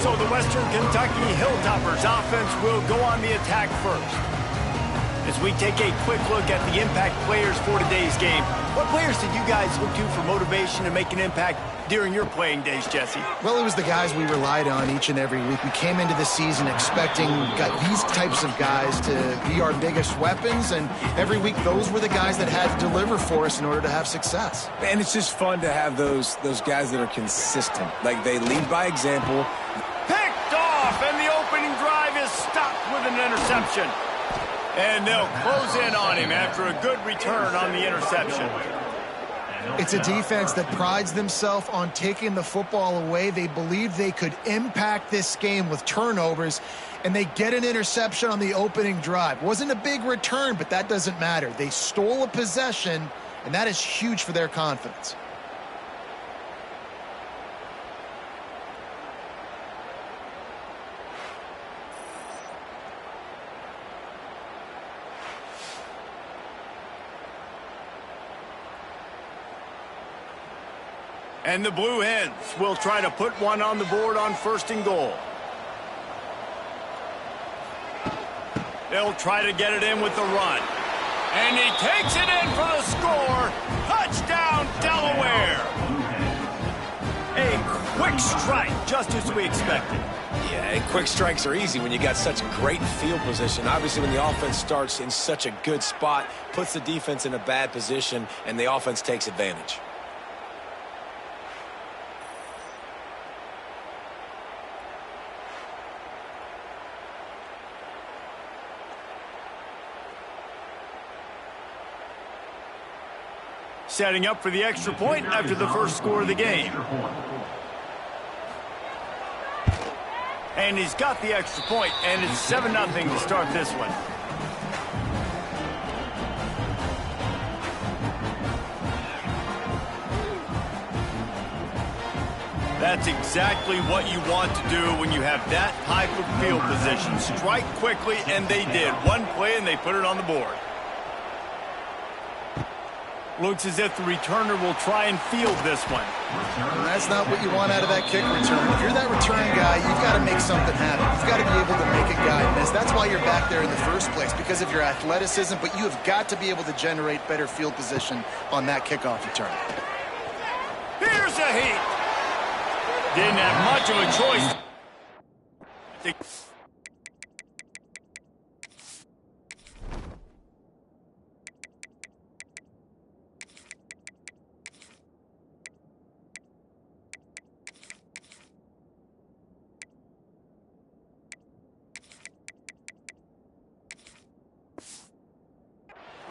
So the Western Kentucky Hilltoppers offense will go on the attack first. As we take a quick look at the impact players for today's game, what players did you guys look to for motivation to make an impact during your playing days, Jesse? Well, it was the guys we relied on each and every week. We came into the season expecting these types of guys to be our biggest weapons, and every week those were the guys that had to deliver for us in order to have success. And it's just fun to have those guys that are consistent. Like, they lead by example. Picked off, and the opening drive is stopped with an interception. And they'll close in on him after a good return on the interception. It's a defense that prides themselves on taking the football away. They believed they could impact this game with turnovers, and they get an interception on the opening drive. Wasn't a big return, but that doesn't matter. They stole a possession, and that is huge for their confidence. And the Blue Hens will try to put one on the board on 1st and goal. They'll try to get it in with the run. And he takes it in for the score. Touchdown, Delaware. A quick strike, just as we expected. Yeah, and quick strikes are easy when you got such great field position. Obviously, when the offense starts in such a good spot, puts the defense in a bad position, and the offense takes advantage. Setting up for the extra point after the first score of the game. And he's got the extra point, and it's 7-0 to start this one. That's exactly what you want to do when you have that type of field position. Strike quickly, and they did. One play, and they put it on the board. Looks as if the returner will try and field this one. And that's not what you want out of that kick return. If you're that return guy, you've got to make something happen. You've got to be able to make a guy miss. That's why you're back there in the first place, because of your athleticism, but you have got to be able to generate better field position on that kickoff return. Here's a heat. Didn't have much of a choice.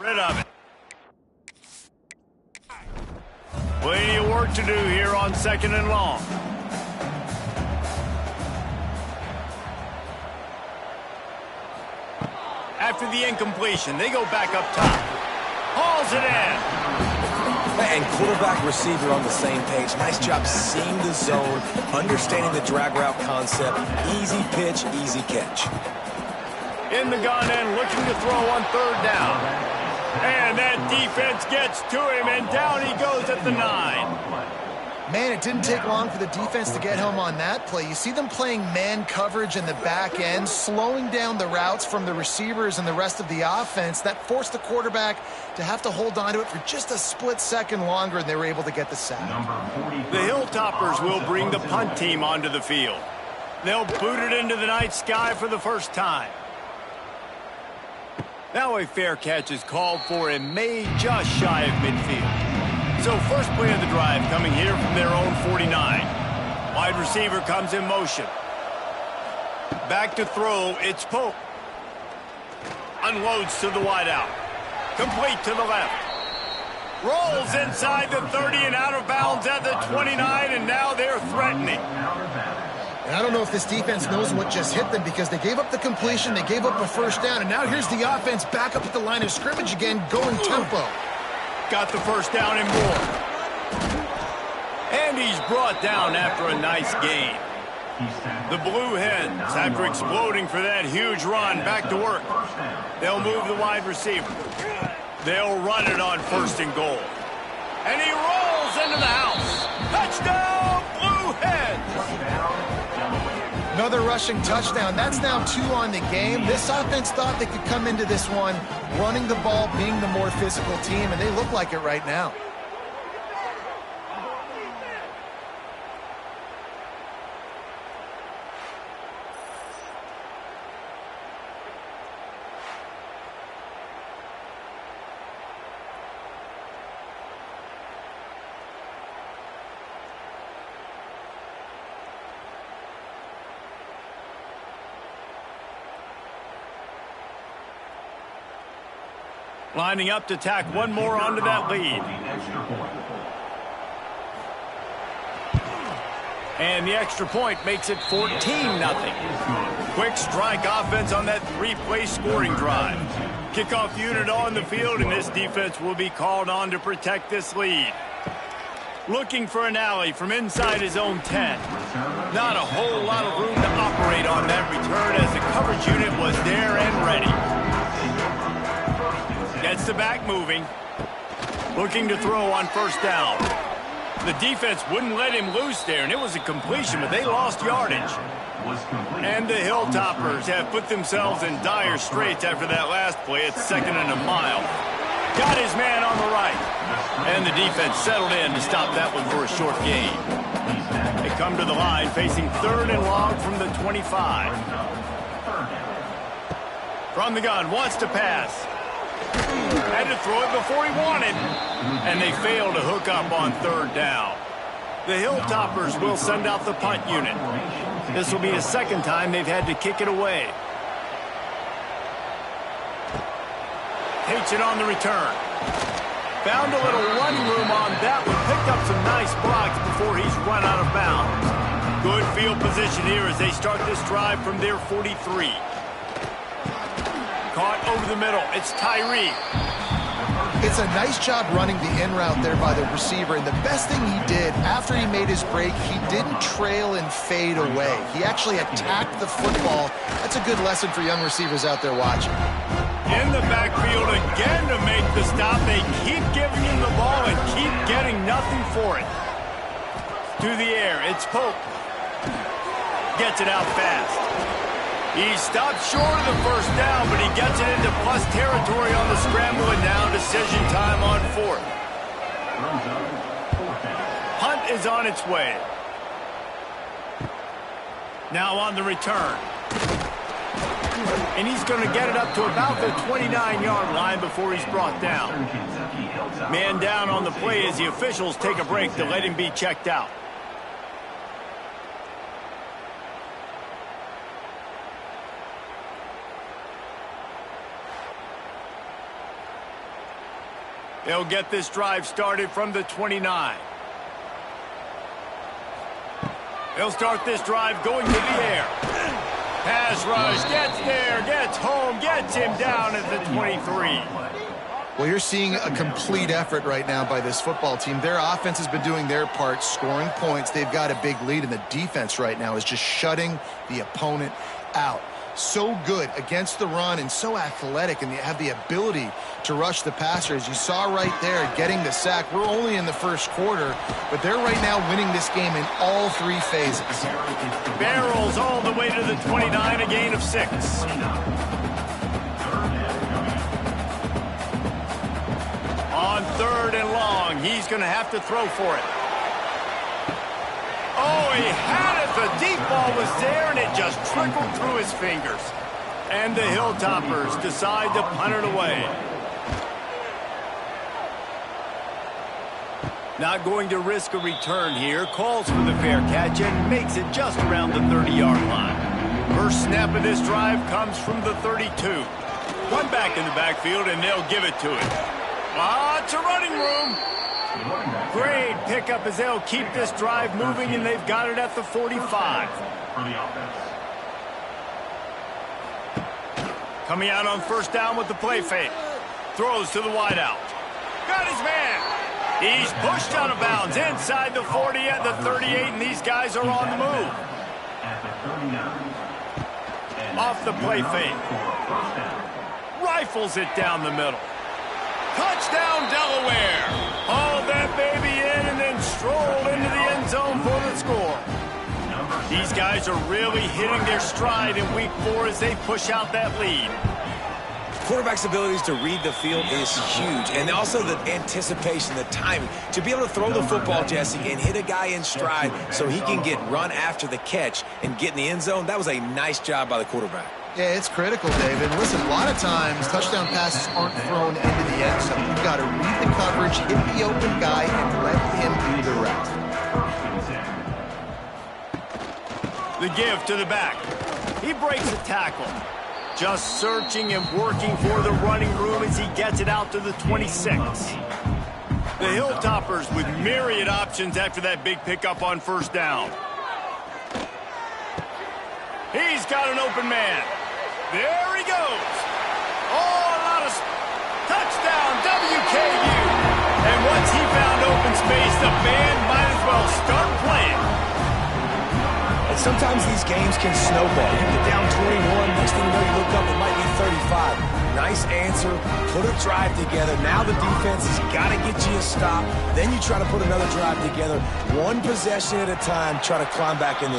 Rid of it. Plenty of work to do here on 2nd and long. After the incompletion, they go back up top. Hauls it in. And quarterback, receiver on the same page. Nice job seeing the zone, understanding the drag route concept. Easy pitch, easy catch. In the gun and looking to throw on 3rd down. And that defense gets to him, and down he goes at the 9. Man, it didn't take long for the defense to get home on that play. You see them playing man coverage in the back end, slowing down the routes from the receivers and the rest of the offense. That forced the quarterback to have to hold on to it for just a split second longer, and they were able to get the sack. The Hilltoppers will bring the punt team onto the field. They'll boot it into the night sky for the first time. Now a fair catch is called for and made just shy of midfield. So first play of the drive coming here from their own 49. Wide receiver comes in motion. Back to throw, it's Pope. Unloads to the wideout. Complete to the left. Rolls inside the 30 and out of bounds at the 29, and now they're threatening. And I don't know if this defense knows what just hit them because they gave up the completion, they gave up a first down, and now here's the offense back up at the line of scrimmage again, going tempo. Got the first down and more. And he's brought down after a nice gain. The Blue Hens, after exploding for that huge run, back to work. They'll move the wide receiver. They'll run it on first and goal. And he rolls into the house. Touchdown, Blue Hens! Another rushing touchdown. That's now 2 on the game. This offense thought they could come into this one running the ball, being the more physical team, and they look like it right now. Lining up to tack one more onto that lead. And the extra point makes it 14-0. Quick strike offense on that 3-play scoring drive. Kickoff unit on the field, and this defense will be called on to protect this lead. Looking for an alley from inside his own 10. Not a whole lot of room to operate on that return as the coverage unit was there and ready. Gets the back moving. Looking to throw on first down. The defense wouldn't let him loose there, and it was a completion, but they lost yardage. And the Hilltoppers have put themselves in dire straits after that last play. It's 2nd and a mile. Got his man on the right. And the defense settled in to stop that one for a short gain. They come to the line facing 3rd and long from the 25. From the gun, wants to pass. Had to throw it before he wanted. And they fail to hook up on 3rd down. The Hilltoppers will send out the punt unit. This will be the 2nd time they've had to kick it away. Takes it on the return. Found a little running room on that one. Picked up some nice blocks before he's run out of bounds. Good field position here as they start this drive from their 43. Caught over the middle. It's Tyree. It's a nice job running the in route there by the receiver, and the best thing he did after he made his break, he didn't trail and fade away. He actually attacked the football. That's a good lesson for young receivers out there watching. In the backfield again to make the stop. They keep giving him the ball and keep getting nothing for it. To the air, it's Pope. Gets it out fast. He stopped short of the first down, but he gets it into plus territory on the scramble, and now decision time on 4th. Hunt is on its way. Now on the return. And he's going to get it up to about the 29-yard line before he's brought down. Man down on the play as the officials take a break to let him be checked out. They'll get this drive started from the 29. They'll start this drive going to the air. Pass rush, gets there, gets home, gets him down at the 23. Well, you're seeing a complete effort right now by this football team. Their offense has been doing their part, scoring points. They've got a big lead, and the defense right now is just shutting the opponent out. so good against the run and so athletic, and they have the ability to rush the passer. As you saw right there, getting the sack. We're only in the first quarter, but they're right now winning this game in all three phases. Barrels all the way to the 29, a gain of 6. On 3rd and long, he's going to have to throw for it. Oh, he had it. The deep ball was there, and it just trickled through his fingers. And the Hilltoppers decide to punt it away. Not going to risk a return here. Calls for the fair catch and makes it just around the 30-yard line. First snap of this drive comes from the 32. One back in the backfield, and they'll give it to it. Lots of running room. Great pickup as they'll keep this drive moving, and they've got it at the 45. Coming out on first down with the play fake. Throws to the wideout. Got his man. He's pushed out of bounds inside the 40 at the 38, and these guys are on the move. Off the play fake. Rifles it down the middle. Touchdown, Delaware. Hauled that baby in and then strolled into the end zone for the score. These guys are really hitting their stride in week 4 as they push out that lead. Quarterback's abilities to read the field is huge, and also the anticipation, the timing. To be able to throw the football, Jesse, and hit a guy in stride so he can get run after the catch and get in the end zone, that was a nice job by the quarterback. Yeah, it's critical, David. Listen, a lot of times touchdown passes aren't thrown into the end zone. You've got to read the coverage, hit the open guy, and let him do the rest. The give to the back. He breaks a tackle. Just searching and working for the running room as he gets it out to the 26. The Hilltoppers with myriad options after that big pickup on first down. He's got an open man. There he goes. Oh, a lot of touchdown, WKU. And once he found open space, the band might as well start playing. And sometimes these games can snowball. You get down 21, next thing you know, you look up, it might be 35. Nice answer, put a drive together. Now the defense has got to get you a stop. Then you try to put another drive together. One possession at a time, try to climb back in the